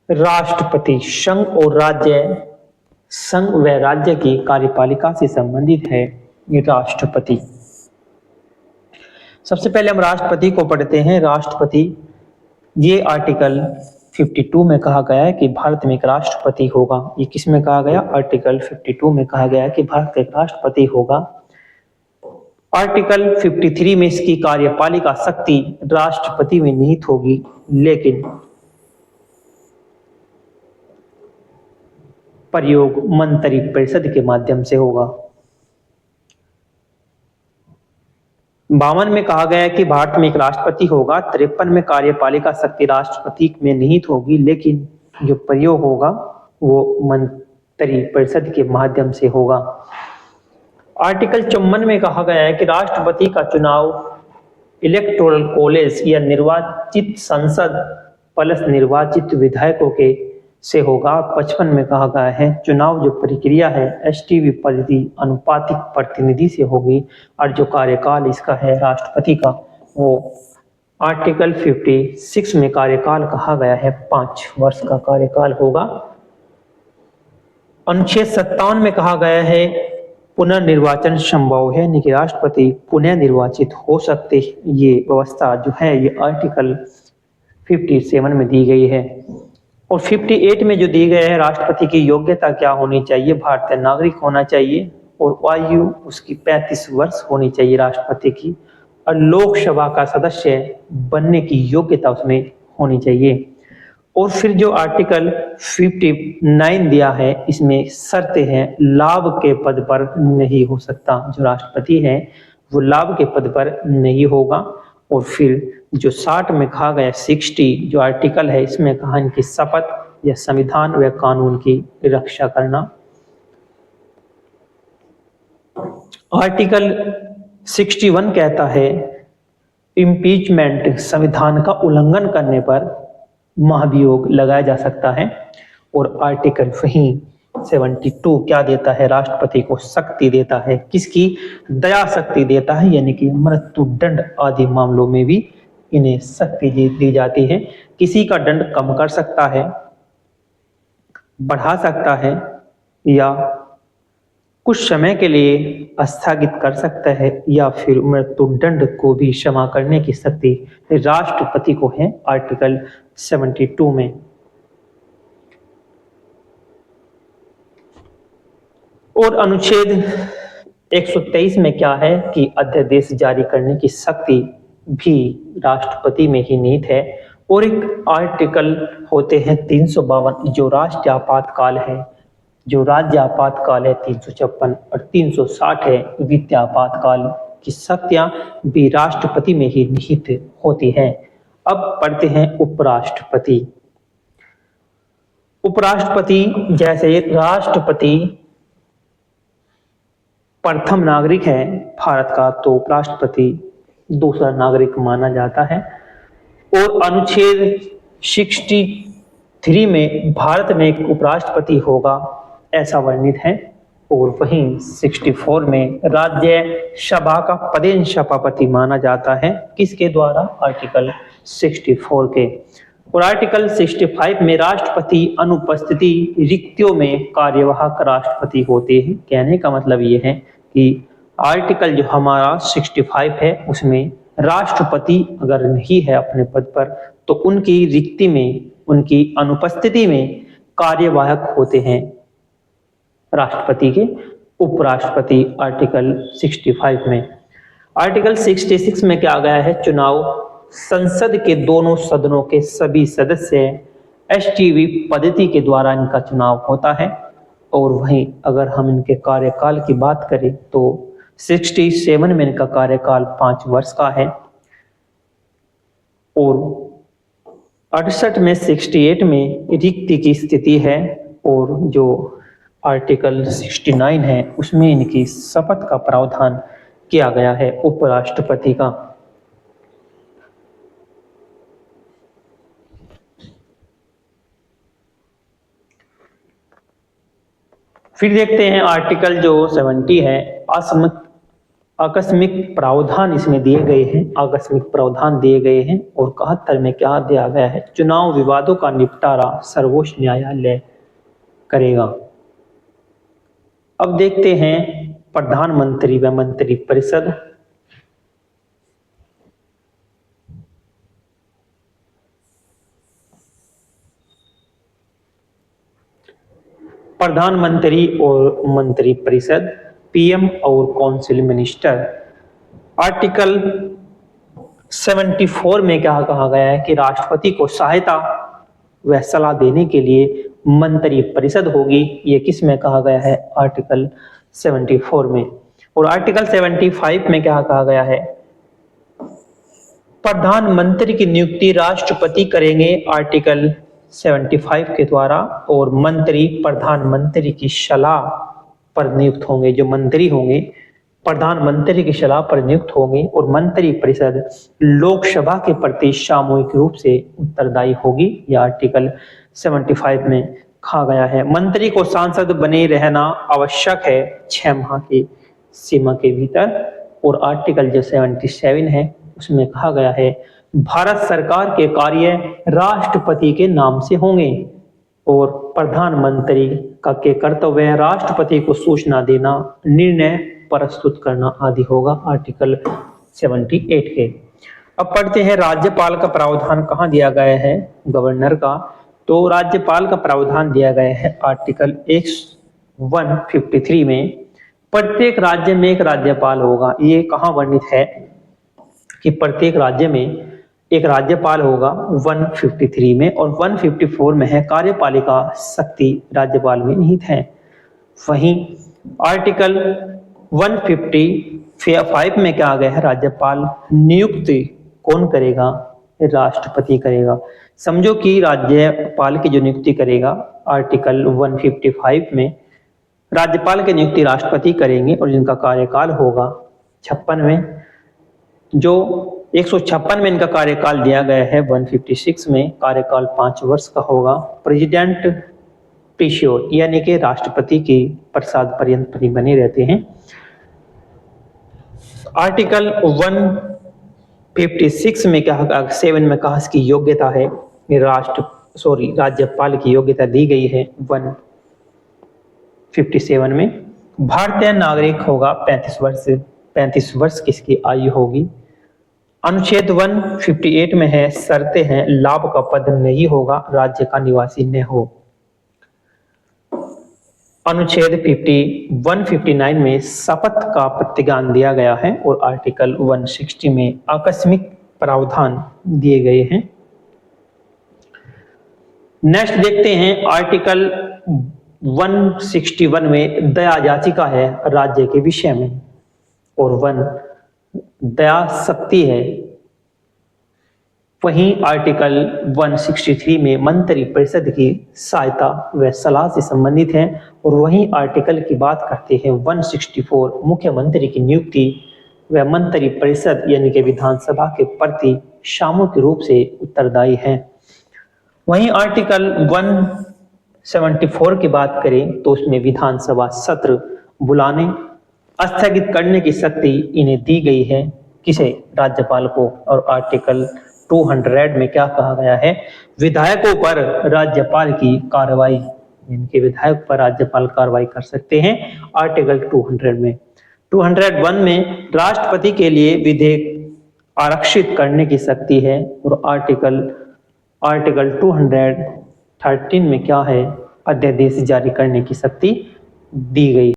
राष्ट्रपति संघ और राज्य, संघ व राज्य की कार्यपालिका से संबंधित है ये राष्ट्रपति। सबसे पहले हम राष्ट्रपति को पढ़ते हैं। राष्ट्रपति, ये आर्टिकल 52 में कहा गया है कि भारत में एक राष्ट्रपति होगा। ये किस में कहा गया? आर्टिकल 52 में कहा गया है कि भारत का एक राष्ट्रपति होगा। आर्टिकल 53 में इसकी कार्यपालिका शक्ति राष्ट्रपति में निहित होगी, लेकिन प्रयोग मंत्री परिषद के माध्यम से होगा। 52 में कहा गया है कि भारत में एक राष्ट्रपति होगा। 53 में कार्यपालिका शक्ति राष्ट्रपति में निहित होगी, लेकिन जो प्रयोग होगा वो मंत्री परिषद के माध्यम से होगा। आर्टिकल 54 में कहा गया है कि राष्ट्रपति का चुनाव इलेक्टोरल कॉलेज या निर्वाचित संसद प्लस निर्वाचित विधायकों के से होगा। 55 में कहा गया है चुनाव जो प्रक्रिया है एसटीवी परिधि अनुपातिक प्रतिनिधि से होगी, और जो कार्यकाल इसका है राष्ट्रपति का वो आर्टिकल 56 में कार्यकाल कहा गया है 5 वर्ष का कार्यकाल होगा। अनुच्छेद 57 में कहा गया है पुनर्निर्वाचन संभव है, यानी कि राष्ट्रपति पुनः निर्वाचित हो सकते। ये व्यवस्था जो है ये आर्टिकल 57 में दी गई है। और 58 में जो दी गए है राष्ट्रपति की योग्यता क्या होनी चाहिए? भारतीय नागरिक होना चाहिए और आयु उसकी 35 वर्ष होनी चाहिए राष्ट्रपति की, और लोकसभा का सदस्य बनने की योग्यता उसमें होनी चाहिए। और फिर जो आर्टिकल 59 दिया है इसमें शर्तें हैं, लाभ के पद पर नहीं हो सकता। जो राष्ट्रपति है वो लाभ के पद पर नहीं होगा। और फिर जो 60 में कहा गया 60 जो आर्टिकल है इसमें कहा इनकी शपथ या संविधान व कानून की रक्षा करना। आर्टिकल 61 कहता है इम्पीचमेंट संविधान का उल्लंघन करने पर महाभियोग लगाया जा सकता है। और आर्टिकल वही 72 क्या देता है? राष्ट्रपति को शक्ति देता है। किसकी? दया शक्ति देता है, यानी कि मृत्युदंड आदि मामलों में भी इन्हें शक्ति दी जाती है। किसी का दंड कम कर सकता है, बढ़ा सकता है, या कुछ समय के लिए स्थगित कर सकता है, या फिर मृत्युदंड को भी क्षमा करने की शक्ति राष्ट्रपति को है आर्टिकल 72 में। और अनुच्छेद 123 में क्या है कि अध्यादेश जारी करने की शक्ति भी राष्ट्रपति में ही निहित है। और एक आर्टिकल होते हैं 352 जो राष्ट्रीय आपातकाल है, जो राज्य आपातकाल है 356, और 360 है वित्तीय आपातकाल की शक्तियां भी राष्ट्रपति में ही निहित होती हैं। अब पढ़ते हैं उपराष्ट्रपति। उपराष्ट्रपति जैसे राष्ट्रपति प्रथम नागरिक है भारत का, तो उपराष्ट्रपति दूसरा नागरिक माना जाता है। और अनुच्छेद 63 में भारत में एक उपराष्ट्रपति होगा ऐसा वर्णित है। और वहीं 64 में राज्यसभा का पदेन सभापति माना जाता है। किसके द्वारा? आर्टिकल 64 के। और आर्टिकल 65 में राष्ट्रपति अनुपस्थिति रिक्तियों में कार्यवाहक राष्ट्रपति होते हैं। कहने का मतलब ये है कि आर्टिकल जो हमारा 65 है उसमें राष्ट्रपति अगर नहीं है अपने पद पर तो उनकी रिक्ति में, उनकी अनुपस्थिति में कार्यवाहक होते हैं राष्ट्रपति के उपराष्ट्रपति आर्टिकल 65 में। आर्टिकल 66 में क्या गया है? चुनाव संसद के दोनों सदनों के सभी सदस्य एसटीवी पद्धति के द्वारा इनका चुनाव होता है। और वहीं अगर हम इनके कार्यकाल की बात करें तो 67 में इनका कार्यकाल 5 वर्ष का है। और 68 में 68 में रिक्ति की स्थिति है। और जो आर्टिकल 69 है उसमें इनकी शपथ का प्रावधान किया गया है उपराष्ट्रपति का। फिर देखते हैं आर्टिकल जो 70 है आकस्मिक प्रावधान इसमें दिए गए हैं, आकस्मिक प्रावधान दिए गए हैं। और 71 में क्या दिया गया है, चुनाव विवादों का निपटारा सर्वोच्च न्यायालय करेगा। अब देखते हैं प्रधानमंत्री व मंत्रिपरिषद। प्रधानमंत्री और मंत्रिपरिषद, पीएम और काउंसिल मिनिस्टर। आर्टिकल 74 में क्या कहा गया है कि राष्ट्रपति को सहायता व सलाह देने के लिए मंत्रिपरिषद होगी। ये किस में कहा गया है, आर्टिकल 74 में। और आर्टिकल 75 में क्या कहा गया है, प्रधानमंत्री की नियुक्ति राष्ट्रपति करेंगे आर्टिकल 75 के द्वारा, और मंत्री प्रधानमंत्री की सलाह पर नियुक्त होंगे। जो मंत्री होंगे प्रधानमंत्री की सलाह पर नियुक्त होंगे। और मंत्रिपरिषद लोकसभा के प्रति सामूहिक रूप से उत्तरदायी होगी। यह आर्टिकल 75 में कहा गया है। मंत्री को सांसद बने रहना आवश्यक है 6 माह की सीमा के भीतर। और आर्टिकल जो 77 है उसमें कहा गया है भारत सरकार के कार्य राष्ट्रपति के नाम से होंगे। और प्रधानमंत्री का के कर्तव्य राष्ट्रपति को सूचना देना, निर्णय प्रस्तुत करना आदि होगा, आर्टिकल 78 के। अब पढ़ते हैं राज्यपाल का प्रावधान कहाँ दिया गया है, गवर्नर का। तो राज्यपाल का प्रावधान दिया गया है आर्टिकल 153 में। प्रत्येक राज्य में एक राज्यपाल होगा। ये कहाँ वर्णित है कि प्रत्येक राज्य में एक राज्यपाल होगा 153 में। और 154 में है कार्यपालिका शक्ति राज्यपाल में निहित है। वहीं आर्टिकल 155 में क्या आ गया है, राज्यपाल नियुक्ति कौन करेगा, राष्ट्रपति करेगा। समझो कि राज्यपाल की जो नियुक्ति करेगा आर्टिकल 155 में राज्यपाल की नियुक्ति राष्ट्रपति करेंगे और जिनका कार्यकाल होगा 56 में। जो 156 में इनका कार्यकाल दिया गया है, 156 में कार्यकाल 5 वर्ष का होगा। प्रेसिडेंट पेश्योर यानी कि राष्ट्रपति की प्रसाद पर्यंत बने रहते हैं। आर्टिकल 156 में क्या 7 में कहा इसकी योग्यता है, राज्यपाल की योग्यता दी गई है 157 में। भारतीय नागरिक होगा 35 वर्ष की इसकी आयु होगी। अनुच्छेद 158 में है शर्तें हैं, लाभ का पद नहीं होगा, राज्य का निवासी न हो। अनुच्छेद 159 में शपथ का प्रतिज्ञान दिया गया है। और आर्टिकल 160 में आकस्मिक प्रावधान दिए गए हैं। नेक्स्ट देखते हैं आर्टिकल 161 में दया याचिका है राज्य के विषय में। और 1 दया शक्ति है। वहीं आर्टिकल 163 में मंत्रिपरिषद की सहायता व सलाह से संबंधित है। और वहीं आर्टिकल की बात करते हैं 164 मुख्यमंत्री की नियुक्ति व मंत्रिपरिषद यानी कि विधानसभा के प्रति सामूहिक रूप से उत्तरदायी है। वहीं आर्टिकल 174 की बात करें तो उसमें विधानसभा सत्र बुलाने स्थगित करने की शक्ति इन्हें दी गई है, किसे, राज्यपाल को। और आर्टिकल 200 में क्या कहा गया है, विधायकों पर राज्यपाल की कार्रवाई, इनके विधायक पर राज्यपाल कार्रवाई कर सकते हैं आर्टिकल 200 में। 201 में राष्ट्रपति के लिए विधेयक आरक्षित करने की शक्ति है। और आर्टिकल 213 में क्या है, अध्यादेश जारी करने की शक्ति दी गई।